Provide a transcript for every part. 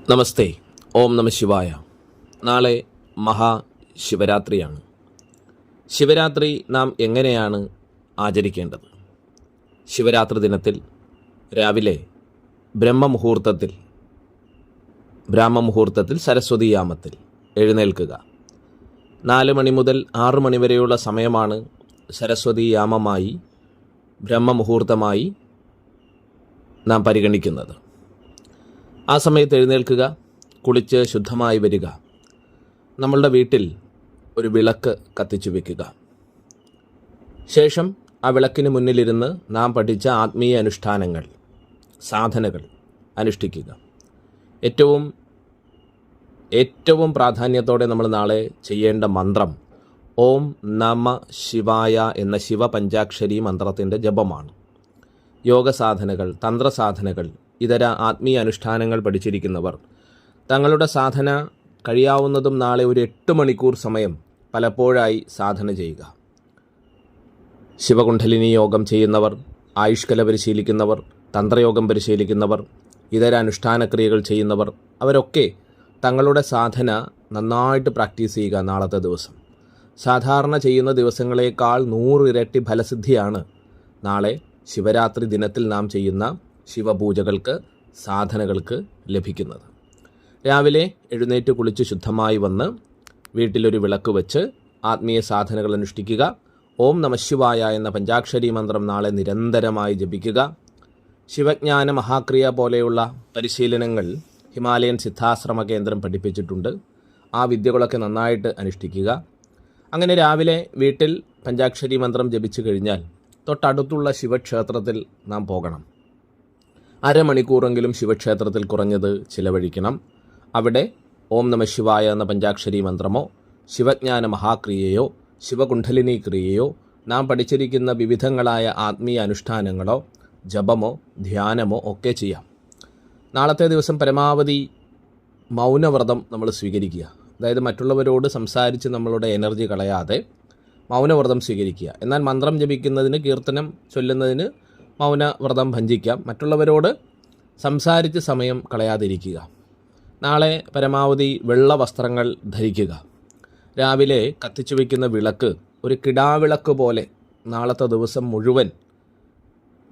നമസ്തേ. ഓം നമ ശിവായ. നാളെ മഹാശിവരാത്രിയാണ്. ശിവരാത്രി നാം എങ്ങനെയാണ് ആചരിക്കേണ്ടത്? ശിവരാത്രി ദിനത്തിൽ രാവിലെ ബ്രാഹ്മമുഹൂർത്തത്തിൽ സരസ്വതീയാമത്തിൽ എഴുന്നേൽക്കുക. 4 മണി മുതൽ 6 മണി വരെയുള്ള സമയമാണ് സരസ്വതീയാമമായി ബ്രഹ്മമുഹൂർത്തമായി നാം പരിഗണിക്കുന്നത്. ആ സമയത്ത് എഴുന്നേൽക്കുക, കുളിച്ച് ശുദ്ധമായി വരിക. നമ്മളുടെ വീട്ടിൽ ഒരു വിളക്ക് കത്തിച്ചു വയ്ക്കുക. ശേഷം ആ വിളക്കിന് മുന്നിലിരുന്ന് നാം പഠിച്ച ആത്മീയ അനുഷ്ഠാനങ്ങൾ, സാധനകൾ അനുഷ്ഠിക്കുക. ഏറ്റവും പ്രാധാന്യത്തോടെ നമ്മൾ നാളെ ചെയ്യേണ്ട മന്ത്രം ഓം നമ ശിവായ എന്ന ശിവപഞ്ചാക്ഷരി മന്ത്രത്തിൻ്റെ ജപമാണ്. യോഗസാധനകൾ, തന്ത്രസാധനകൾ, ഇതര ആത്മീയ അനുഷ്ഠാനങ്ങൾ പഠിച്ചിരിക്കുന്നവർ തങ്ങളുടെ സാധന കഴിയാവുന്നതും നാളെ ഒരു 8 മണിക്കൂർ സമയം പലപ്പോഴായി സാധന ചെയ്യുക. ശിവകുണ്ഡലിനി യോഗം ചെയ്യുന്നവർ, ആയുഷ്കല പരിശീലിക്കുന്നവർ, തന്ത്രയോഗം പരിശീലിക്കുന്നവർ, ഇതര അനുഷ്ഠാനക്രിയകൾ ചെയ്യുന്നവർ അവരൊക്കെ തങ്ങളുടെ സാധന നന്നായിട്ട് പ്രാക്ടീസ് ചെയ്യുക. നാളത്തെ ദിവസം സാധാരണ ചെയ്യുന്ന ദിവസങ്ങളേക്കാൾ 100 ഇരട്ടി ഫലസിദ്ധിയാണ് നാളെ ശിവരാത്രി ദിനത്തിൽ നാം ചെയ്യുന്ന ശിവപൂജകൾക്ക്, സാധനകൾക്ക് ലഭിക്കുന്നത്. രാവിലെ എഴുന്നേറ്റ് കുളിച്ച് ശുദ്ധമായി വന്ന് വീട്ടിലൊരു വിളക്ക് വെച്ച് ആത്മീയ സാധനകൾ അനുഷ്ഠിക്കുക. ഓം നമ ശിവായ എന്ന പഞ്ചാക്ഷരി മന്ത്രം നാളെ നിരന്തരമായി ജപിക്കുക. ശിവജ്ഞാന മഹാക്രിയ പോലെയുള്ള പരിശീലനങ്ങൾ ഹിമാലയൻ സിദ്ധാശ്രമ കേന്ദ്രം പഠിപ്പിച്ചിട്ടുണ്ട്. ആ വിദ്യകളൊക്കെ നന്നായിട്ട് അനുഷ്ഠിക്കുക. അങ്ങനെ രാവിലെ വീട്ടിൽ പഞ്ചാക്ഷരി മന്ത്രം ജപിച്ചു കഴിഞ്ഞാൽ തൊട്ടടുത്തുള്ള ശിവക്ഷേത്രത്തിൽ നാം പോകണം. 1/2 മണിക്കൂറെങ്കിലും ശിവക്ഷേത്രത്തിൽ കുറഞ്ഞത് ചിലവഴിക്കണം. അവിടെ ഓം നമ ശിവായ എന്ന പഞ്ചാക്ഷരി മന്ത്രമോ ശിവജ്ഞാന മഹാക്രിയയോ ശിവകുണ്ഡലിനി ക്രിയയോ നാം പഠിച്ചിരിക്കുന്ന വിവിധങ്ങളായ ആത്മീയ അനുഷ്ഠാനങ്ങളോ ജപമോ ധ്യാനമോ ഒക്കെ ചെയ്യാം. നാളത്തെ ദിവസം പരമാവധി മൗനവ്രതം നമ്മൾ സ്വീകരിക്കുക. അതായത് മറ്റുള്ളവരോട് സംസാരിച്ച് നമ്മളുടെ എനർജി കളയാതെ മൗനവ്രതം സ്വീകരിക്കുക. എന്നാൽ മന്ത്രം ജപിക്കുന്നതിന്, കീർത്തനം ചൊല്ലുന്നതിന് മൗനവ്രതം ഭഞ്ജിക്കാം. മറ്റുള്ളവരോട് സംസാരിച്ച് സമയം കളയാതിരിക്കുക. നാളെ പരമാവധി വെള്ള വസ്ത്രങ്ങൾ ധരിക്കുക. രാവിലെ കത്തിച്ചു വയ്ക്കുന്ന വിളക്ക് ഒരു കിടാവിളക്ക് പോലെ നാളത്തെ ദിവസം മുഴുവൻ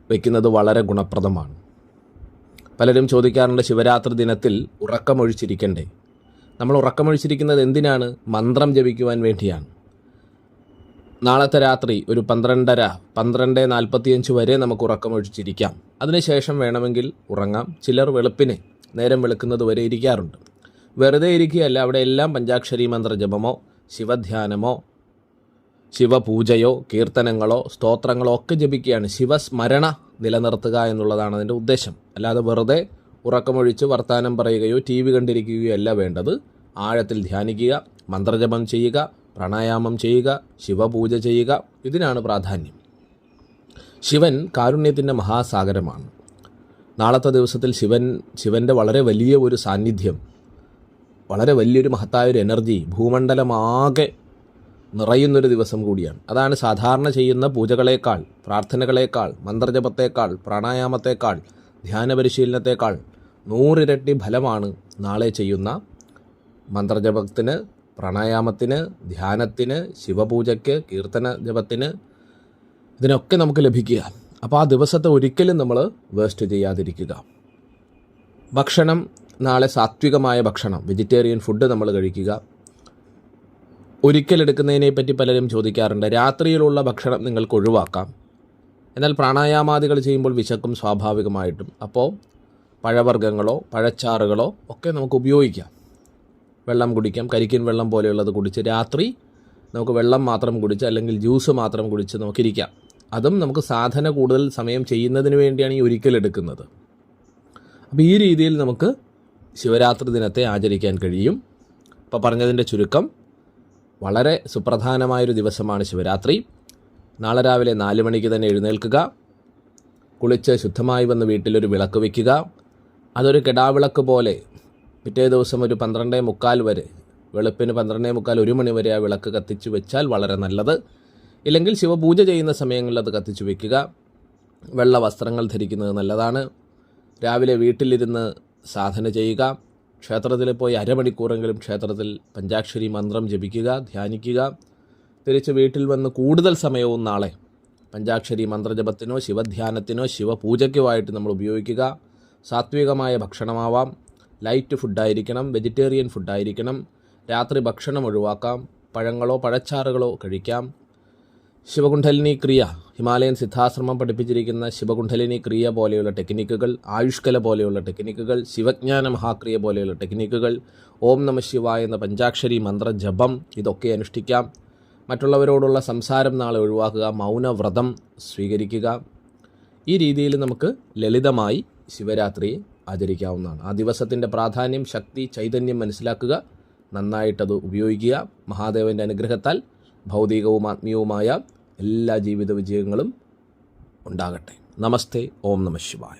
വയ്ക്കുന്നത് വളരെ ഗുണപ്രദമാണ്. പലരും ചോദിക്കാറുണ്ട്, ശിവരാത്രി ദിനത്തിൽ ഉറക്കമൊഴിച്ചിരിക്കണ്ടേ? നമ്മൾ ഉറക്കമൊഴിച്ചിരിക്കുന്നത് എന്തിനാണ്? മന്ത്രം ജപിക്കുവാൻ വേണ്ടിയാണ്. നാളത്തെ രാത്രി ഒരു 12:45 വരെ നമുക്ക് ഉറക്കമൊഴിച്ചിരിക്കാം. അതിനുശേഷം വേണമെങ്കിൽ ഉറങ്ങാം. ചിലർ വെളുപ്പിന് നേരം വെളുക്കുന്നത് വരെ ഇരിക്കാറുണ്ട്. വെറുതെ ഇരിക്കുകയല്ല, അവിടെ എല്ലാം പഞ്ചാക്ഷരി മന്ത്ര ജപമോ ശിവധ്യാനമോ ശിവപൂജയോ കീർത്തനങ്ങളോ സ്തോത്രങ്ങളോ ഒക്കെ ജപിക്കുകയാണ്. ശിവസ്മരണ നിലനിർത്തുക എന്നുള്ളതാണ് അതിൻ്റെ ഉദ്ദേശം. അല്ലാതെ വെറുതെ ഉറക്കമൊഴിച്ച് വർത്തമാനം പറയുകയോ TV കണ്ടിരിക്കുകയോ അല്ല വേണ്ടത്. ആഴത്തിൽ ധ്യാനിക്കുക, മന്ത്രജപം ചെയ്യുക, പ്രാണായാമം ചെയ്യുക, ശിവപൂജ ചെയ്യുക. ഇതിനാണ് പ്രാധാന്യം. ശിവൻ കാരുണ്യത്തിൻ്റെ മഹാസാഗരമാണ്. നാളത്തെ ദിവസത്തിൽ ശിവൻ്റെ വളരെ വലിയ ഒരു സാന്നിധ്യം, വളരെ വലിയൊരു മഹത്തായൊരു എനർജി ഭൂമണ്ഡലമാകെ നിറയുന്നൊരു ദിവസം കൂടിയാണ്. അതാണ് സാധാരണ ചെയ്യുന്ന പൂജകളേക്കാൾ, പ്രാർത്ഥനകളേക്കാൾ, മന്ത്രജപത്തേക്കാൾ, പ്രാണായാമത്തേക്കാൾ, ധ്യാന പരിശീലനത്തേക്കാൾ 100 ഇരട്ടി ഫലമാണ് നാളെ ചെയ്യുന്ന മന്ത്രജപത്തിന്, പ്രാണായാമത്തിന്, ധ്യാനത്തിന്, ശിവപൂജയ്ക്ക്, കീർത്തന ജപത്തിന്, ഇതിനൊക്കെ നമുക്ക് ലഭിക്കുക. അപ്പോൾ ആ ദിവസത്തെ ഒരിക്കലും നമ്മൾ വേസ്റ്റ് ചെയ്യാതിരിക്കുക. ഭക്ഷണം നാളെ സാത്വികമായ ഭക്ഷണം, വെജിറ്റേറിയൻ ഫുഡ് നമ്മൾ കഴിക്കുക. ഒരിക്കലെടുക്കുന്നതിനെ പറ്റി പലരും ചോദിക്കാറുണ്ട്. രാത്രിയിലുള്ള ഭക്ഷണം നിങ്ങൾക്ക് ഒഴിവാക്കാം. എന്നാൽ പ്രാണായാമാദികൾ ചെയ്യുമ്പോൾ വിശക്കും സ്വാഭാവികമായിട്ടും. അപ്പോൾ പഴവർഗ്ഗങ്ങളോ പഴച്ചാറുകളോ ഒക്കെ നമുക്ക് ഉപയോഗിക്കാം. വെള്ളം കുടിക്കാം. കരിക്കിൻ വെള്ളം പോലെയുള്ളത് കുടിച്ച് രാത്രി നമുക്ക് വെള്ളം മാത്രം കുടിച്ച് അല്ലെങ്കിൽ ജ്യൂസ് മാത്രം കുടിച്ച് നമുക്കിരിക്കാം. അതും നമുക്ക് സാധന കൂടുതൽ സമയം ചെയ്യുന്നതിന് വേണ്ടിയാണ് ഈ ഒരിക്കലെടുക്കുന്നത്. അപ്പോൾ ഈ രീതിയിൽ നമുക്ക് ശിവരാത്രി ദിനത്തെ ആചരിക്കാൻ കഴിയും. അപ്പോൾ പറഞ്ഞതിൻ്റെ ചുരുക്കം, വളരെ സുപ്രധാനമായൊരു ദിവസമാണ് ശിവരാത്രി. നാളെ രാവിലെ 4 മണിക്ക് തന്നെ എഴുന്നേൽക്കുക. കുളിച്ച് ശുദ്ധമായി വന്ന് വീട്ടിലൊരു വിളക്ക് വയ്ക്കുക. അതൊരു കിടാവിളക്ക് പോലെ പിറ്റേ ദിവസം ഒരു 12:45 വരെ, വെളുപ്പിന് 12:45 1 മണി വരെ ആ വിളക്ക് കത്തിച്ചു വെച്ചാൽ വളരെ നല്ലത്. ഇല്ലെങ്കിൽ ശിവപൂജ ചെയ്യുന്ന സമയങ്ങളിൽ അത് കത്തിച്ചു വയ്ക്കുക. വെള്ള വസ്ത്രങ്ങൾ ധരിക്കുന്നത് നല്ലതാണ്. രാവിലെ വീട്ടിലിരുന്ന് സാധന ചെയ്യുക. ക്ഷേത്രത്തിൽ പോയി അരമണിക്കൂറെങ്കിലും ക്ഷേത്രത്തിൽ പഞ്ചാക്ഷരി മന്ത്രം ജപിക്കുക, ധ്യാനിക്കുക. തിരിച്ച് വീട്ടിൽ വന്ന് കൂടുതൽ സമയവും നാളെ പഞ്ചാക്ഷരി മന്ത്രജപത്തിനോ ശിവധ്യാനത്തിനോ ശിവപൂജയ്ക്കുമായിട്ട് നമ്മൾ ഉപയോഗിക്കുക. സാത്വികമായ ഭക്ഷണമാവാം, ലൈറ്റ് ഫുഡായിരിക്കണം, വെജിറ്റേറിയൻ ഫുഡായിരിക്കണം. രാത്രി ഭക്ഷണം ഒഴിവാക്കാം, പഴങ്ങളോ പഴച്ചാറുകളോ കഴിക്കാം. ശിവകുണ്ഡലിനി ക്രിയ, ഹിമാലയൻ സിദ്ധാശ്രമം പഠിപ്പിച്ചിരിക്കുന്ന ശിവകുണ്ഡലിനി ക്രിയ പോലെയുള്ള ടെക്നിക്കുകൾ, ആയുഷ്കല പോലെയുള്ള ടെക്നിക്കുകൾ, ശിവജ്ഞാന മഹാക്രിയ പോലെയുള്ള ടെക്നിക്കുകൾ, ഓം നമ ശിവായ എന്ന പഞ്ചാക്ഷരി മന്ത്രജപം, ഇതൊക്കെ അനുഷ്ഠിക്കാം. മറ്റുള്ളവരോടുള്ള സംസാരം നാളെ ഒഴിവാക്കുക, മൗനവ്രതം സ്വീകരിക്കുക. ഈ രീതിയിൽ നമുക്ക് ലളിതമായി ശിവരാത്രിയെ ആചരിക്കാവുന്നതാണ്. ആ ദിവസത്തിൻ്റെ പ്രാധാന്യം, ശക്തി, ചൈതന്യം മനസ്സിലാക്കുക, നന്നായിട്ടത് ഉപയോഗിക്കുക. മഹാദേവൻ്റെ അനുഗ്രഹത്താൽ ഭൗതികവും ആത്മീയവുമായ എല്ലാ ജീവിത വിജയങ്ങളും ഉണ്ടാകട്ടെ. നമസ്തേ. ഓം നമഃ ശിവായ.